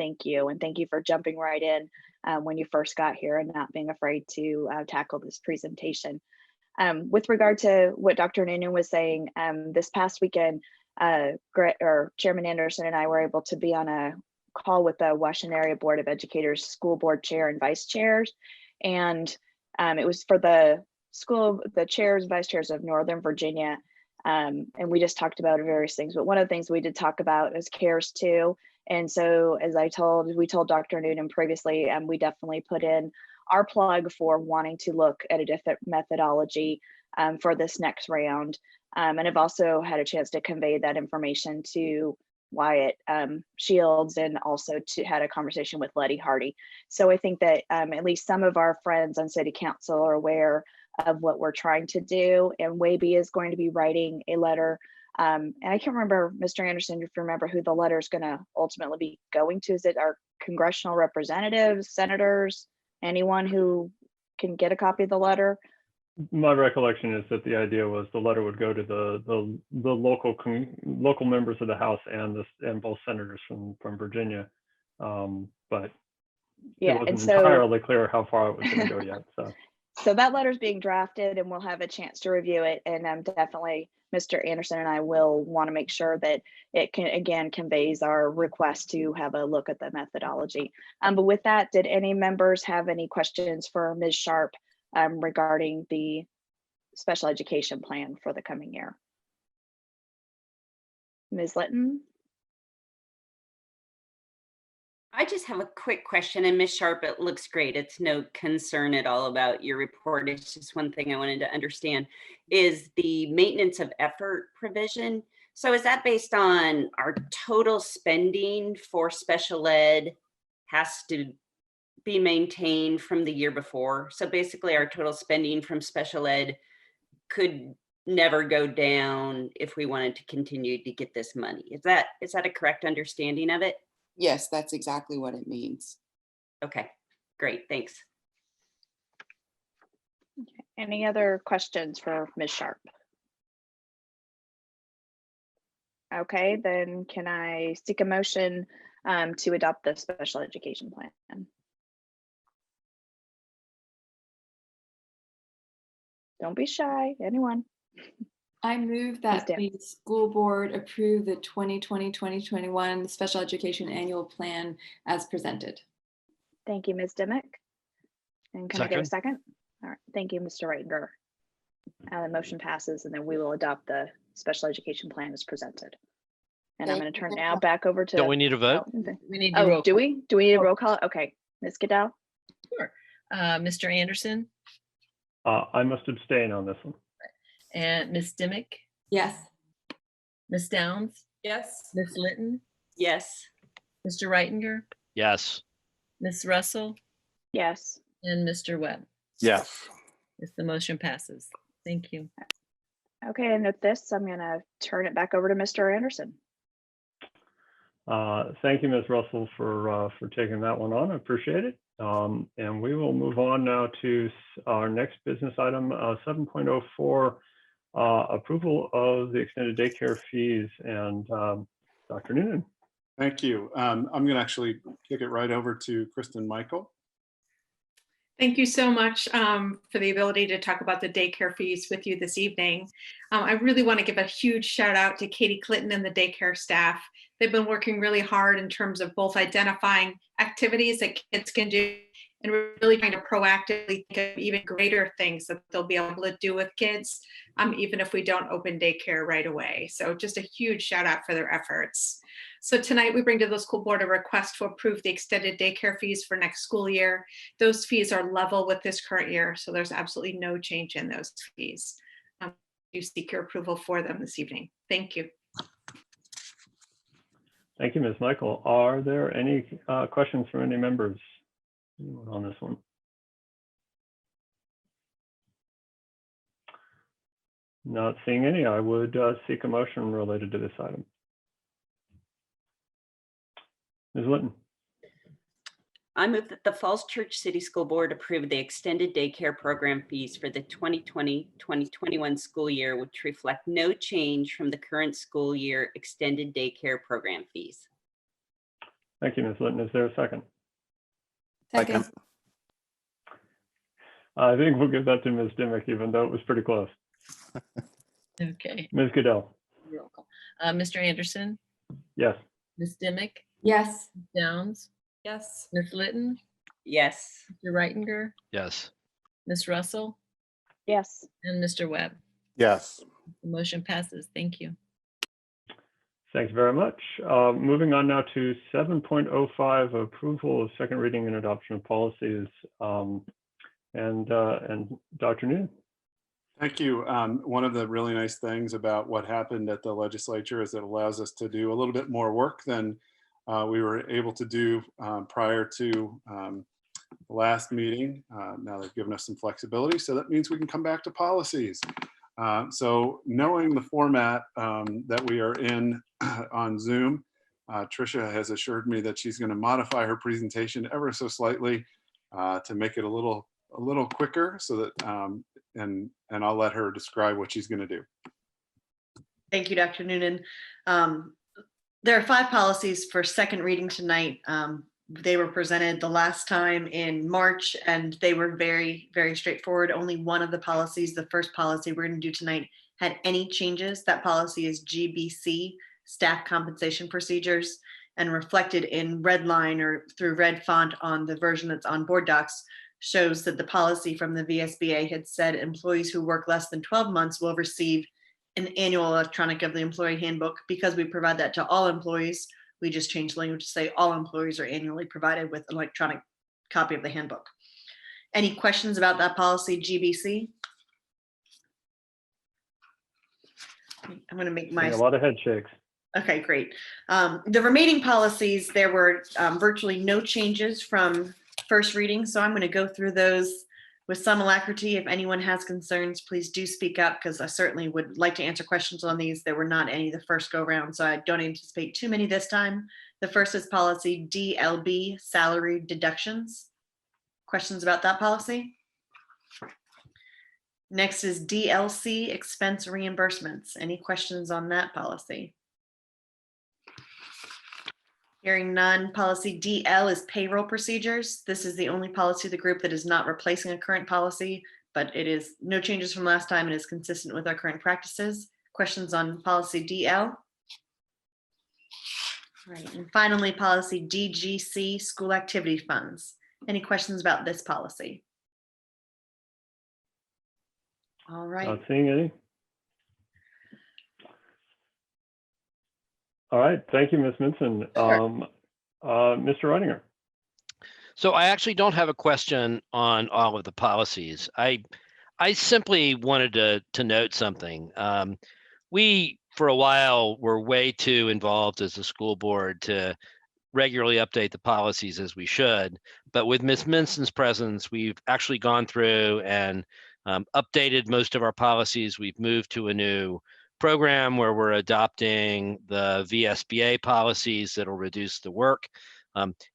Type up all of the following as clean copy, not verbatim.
thank you. And thank you for jumping right in when you first got here and not being afraid to tackle this presentation. With regard to what Dr. Noonan was saying, this past weekend, Chairman Anderson and I were able to be on a call with the Washington Area Board of Educators, school board chair and vice chairs. And it was for the chairs, vice chairs of Northern Virginia. And we just talked about various things, but one of the things we did talk about is CARES 2. And so as we told Dr. Noonan previously, we definitely put in our plug for wanting to look at a different methodology for this next round. And I've also had a chance to convey that information to Wyatt Shields, and also had a conversation with Letty Hardy. So I think that at least some of our friends on City Council are aware of what we're trying to do, and WABE is going to be writing a letter. And I can't remember, Mr. Anderson, if you remember who the letter is going to ultimately be going to. Is it our congressional representatives, senators, anyone who can get a copy of the letter? My recollection is that the idea was the letter would go to the local members of the House and both senators from Virginia, but yeah, it wasn't entirely clear how far it was going to go yet. So that letter is being drafted, and we'll have a chance to review it. And definitely, Mr. Anderson and I will want to make sure that it conveys our request to have a look at the methodology. But with that, did any members have any questions for Ms. Sharp regarding the special education plan for the coming year? Ms. Litton? I just have a quick question, and Ms. Sharp, it looks great. It's no concern at all about your report. It's just one thing I wanted to understand is the maintenance of effort provision. So is that based on our total spending for special ed has to be maintained from the year before? So basically our total spending from special ed could never go down if we wanted to continue to get this money. Is that a correct understanding of it? Yes, that's exactly what it means. Okay, great, thanks. Okay. Any other questions for Ms. Sharp? Okay, then can I seek a motion to adopt the special education plan? Don't be shy, anyone. I move that the school board approve the 2020-2021 special education annual plan as presented. Thank you, Ms. Dimick. And can I get a second? All right, thank you, Mr. Reitinger. The motion passes, and then we will adopt the special education plan as presented. And I'm going to turn now back over to. Don't we need a vote? We need to roll do we? Do we need a roll call? Okay, Ms. Goodell. Sure. Mr. Anderson? I must abstain on this one. And Ms. Dimick? Yes. Ms. Downs? Yes. Ms. Litton? Yes. Mr. Reitinger? Yes. Ms. Russell? Yes. And Mr. Webb? Yes. If the motion passes. Thank you. Okay, and with this, I'm going to turn it back over to Mr. Anderson. Thank you, Ms. Russell, for taking that one on. I appreciate it. And we will move on now to our next business item, 7.04, approval of the extended daycare fees. And Dr. Noonan. Thank you. I'm going to actually kick it right over to Kristen Michael. Thank you so much for the ability to talk about the daycare fees with you this evening. I really want to give a huge shout out to Katie Clinton and the daycare staff. They've been working really hard in terms of both identifying activities that kids can do and really trying to proactively think of even greater things that they'll be able to do with kids, even if we don't open daycare right away. So just a huge shout out for their efforts. So tonight we bring to the school board a request to approve the extended daycare fees for next school year. Those fees are level with this current year, so there's absolutely no change in those fees. You seek your approval for them this evening. Thank you. Thank you, Ms. Michael. Are there any questions from any members on this one? Not seeing any, I would seek a motion related to this item. Ms. Litton. I move that the Falls Church City School Board approve the extended daycare program fees for the 2020-2021 school year, which reflect no change from the current school year extended daycare program fees. Thank you, Ms. Litton. Is there a second? Second. I think we'll give that to Ms. Dimick, even though it was pretty close. Okay. Ms. Goodell? Roll call. Mr. Anderson, Yes. Ms. Dimick, Yes. Ms. Downs, Yes. Ms. Litton, Yes. Mr. Reitinger, Yes. Ms. Russell, Yes. and Mr. Webb. Yes. The motion passes. Thank you. Thanks very much. Moving on now to 7.05, approval of second reading and adoption of policies. And Dr. Noonan. Thank you. One of the really nice things about what happened at the legislature is it allows us to do a little bit more work than we were able to do prior to the last meeting. Now they've given us some flexibility, so that means we can come back to policies. So knowing the format that we are in on Zoom, Tricia has assured me that she's going to modify her presentation ever so slightly to make it a little quicker, so that and I'll let her describe what she's going to do. Thank you, Dr. Noonan. There are 5 policies for second reading tonight. They were presented the last time in March, and they were very, very straightforward. Only one of the policies, the first policy we're going to do tonight, had any changes. That policy is GBC, Staff Compensation Procedures, and reflected in red line or through red font on the version that's on board docs shows that the policy from the VSBA had said employees who work less than 12 months will receive an annual electronic of the employee handbook. Because we provide that to all employees, we just changed language to say all employees are annually provided with an electronic copy of the handbook. Any questions about that policy, GBC? I'm going to make my... A lot of head shakes. Okay, great. The remaining policies, there were virtually no changes from first reading, so I'm going to go through those with some alacrity. If anyone has concerns, please do speak up, because I certainly would like to answer questions on these. There were not any the first go round, so I don't anticipate too many this time. The first is policy DLB, salary deductions. Questions about that policy? Next is DLC, expense reimbursements. Any questions on that policy? Hearing none. Policy DL is payroll procedures. This is the only policy of the group that is not replacing a current policy, but it is no changes from last time and is consistent with our current practices. Questions on policy DL? All right, and finally, policy DGC, school activity funds. Any questions about this policy? All right. Not seeing any. All right, thank you, Ms. Minson. Sure. Mr. Reitinger. So I actually don't have a question on all of the policies. I simply wanted to note something. We, for a while, were way too involved as a school board to regularly update the policies as we should. But with Ms. Minson's presence, we've actually gone through and updated most of our policies. We've moved to a new program where we're adopting the VSBA policies that'll reduce the work.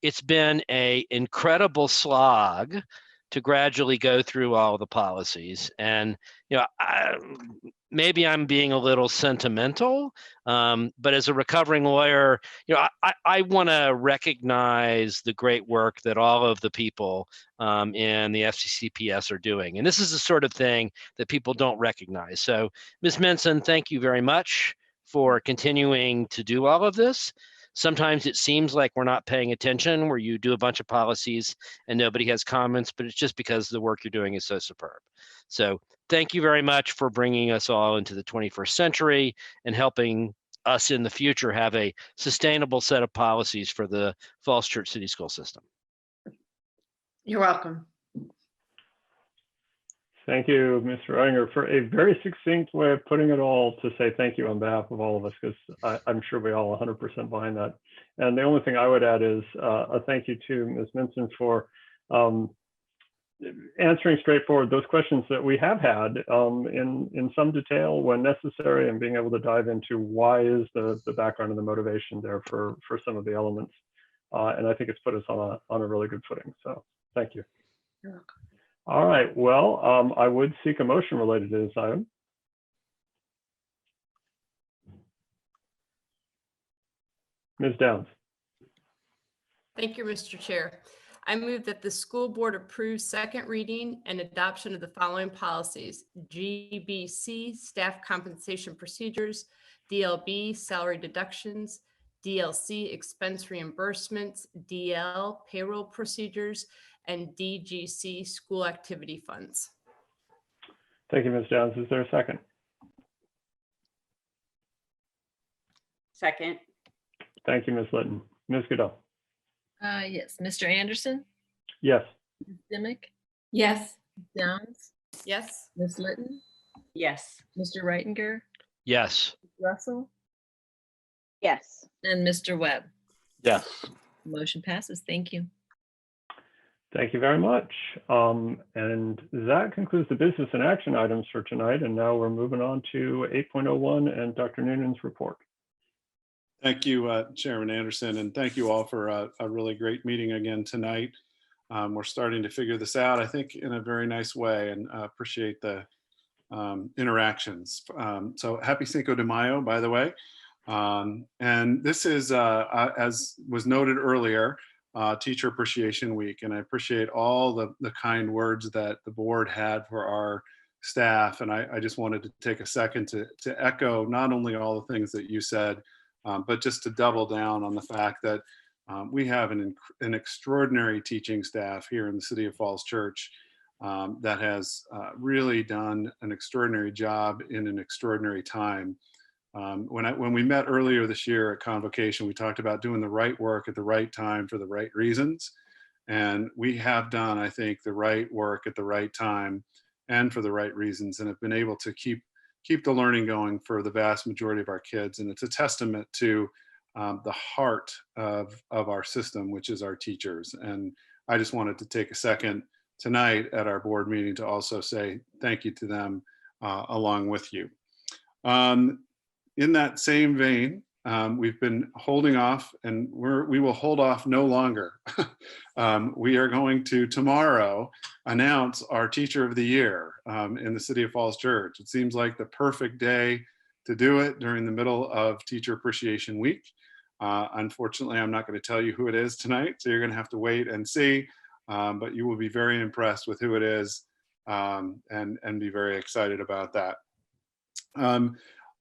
It's been an incredible slog to gradually go through all the policies. And, you know, maybe I'm being a little sentimental, but as a recovering lawyer, you know, I want to recognize the great work that all of the people in the FCCPS are doing. And this is the sort of thing that people don't recognize. So Ms. Minson, thank you very much for continuing to do all of this. Sometimes it seems like we're not paying attention, where you do a bunch of policies and nobody has comments, but it's just because the work you're doing is so superb. So thank you very much for bringing us all into the 21st century and helping us in the future have a sustainable set of policies for the Falls Church City School System. You're welcome. Thank you, Mr. Reitinger, for a very succinct way of putting it all, to say thank you on behalf of all of us, because I'm sure we all 100% behind that. And the only thing I would add is a thank you to Ms. Minson for answering straightforward those questions that we have had in some detail when necessary, and being able to dive into why is the background and the motivation there for some of the elements. And I think it's put us on a really good footing. So thank you. You're welcome. All right, well, I would seek a motion related to this item. Ms. Downs. Thank you, Mr. Chair. I move that the school board approve second reading and adoption of the following policies: GBC, staff compensation procedures; DLB, salary deductions; DLC, expense reimbursements; DL, payroll procedures; and DGC, school activity funds. Thank you, Ms. Downs. Is there a second? Second. Thank you, Ms. Litton. Ms. Goodell? Yes, Mr. Anderson, Yes. Ms. Dimick, Yes. Ms. Downs, Yes. Ms. Litton, Yes. Mr. Reitinger, Yes. Russell, Yes. and Mr. Webb. Yes. Motion passes. Thank you. Thank you very much. And that concludes the business and action items for tonight. And now we're moving on to 8.01 and Dr. Noonan's report. Thank you, Chairman Anderson, and thank you all for a really great meeting again tonight. We're starting to figure this out, I think, in a very nice way, and appreciate the interactions. So happy Cinco de Mayo, by the way. And this is, as was noted earlier, Teacher Appreciation Week, and I appreciate all the kind words that the board had for our staff. And I just wanted to take a second to echo not only all the things that you said, but just to double down on the fact that we have an extraordinary teaching staff here in the City of Falls Church that has really done an extraordinary job in an extraordinary time. When we met earlier this year at Convocation, we talked about doing the right work at the right time for the right reasons. And we have done, I think, the right work at the right time and for the right reasons, and have been able to keep the learning going for the vast majority of our kids. And it's a testament to the heart of our system, which is our teachers. And I just wanted to take a second tonight at our board meeting to also say thank you to them along with you. In that same vein, we've been holding off, and we will hold off no longer. We are going to tomorrow announce our Teacher of the Year in the City of Falls Church. It seems like the perfect day to do it during the middle of Teacher Appreciation Week. Unfortunately, I'm not going to tell you who it is tonight, so you're going to have to wait and see, but you will be very impressed with who it is and be very excited about that.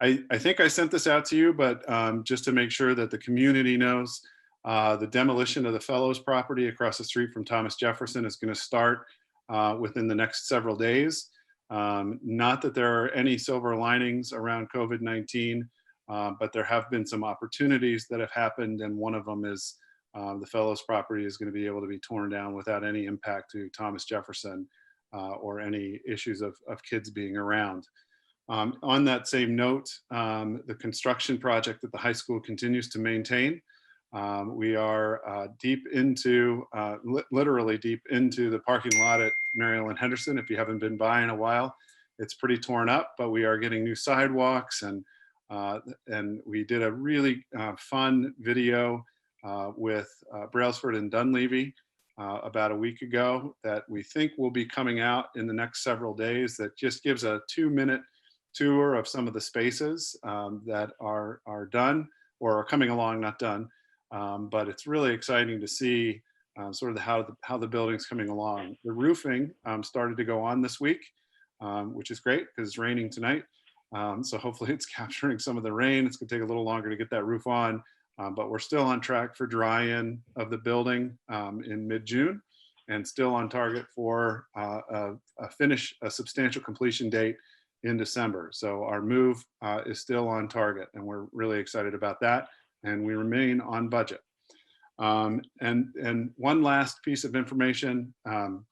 I think I sent this out to you, but just to make sure that the community knows, the demolition of the Fellows property across the street from Thomas Jefferson is going to start within the next several days. Not that there are any silver linings around COVID-19, but there have been some opportunities that have happened, and one of them is the Fellows property is going to be able to be torn down without any impact to Thomas Jefferson or any issues of kids being around. On that same note, the construction project that the high school continues to maintain. We are deep into, literally deep into the parking lot at Maryland Henderson. If you haven't been by in a while, it's pretty torn up, but we are getting new sidewalks, and we did a really fun video with Brailsford and Dunleavy about a week ago that we think will be coming out in the next several days, that just gives a 2-minute tour of some of the spaces that are done or are coming along, not done. But it's really exciting to see sort of how the building's coming along. The roofing started to go on this week, which is great because it's raining tonight. So hopefully it's capturing some of the rain. It's gonna take a little longer to get that roof on, but we're still on track for dry-in of the building in mid-June, and still on target for a substantial completion date in December. So our move is still on target, and we're really excited about that, and we remain on budget. And one last piece of information, and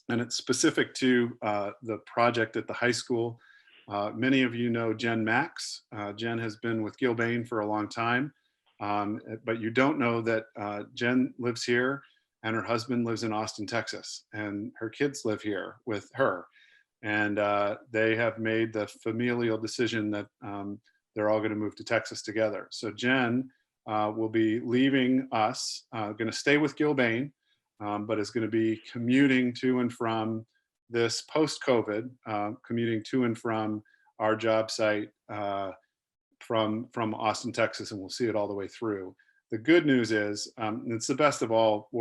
it's specific to the project at the high school. Many of you know Jen Max. Jen has been with Gilbane for a long time, but you don't know that Jen lives here and her husband lives in Austin, Texas, and her kids live here with her. And they have made the familial decision that they're all going to move to Texas together. So Jen will be leaving us, going to stay with Gilbane, but is going to be commuting to and from this post-COVID, commuting to and from our job site from Austin, Texas, and we'll see it all the way through. The good news is, and it's the best of all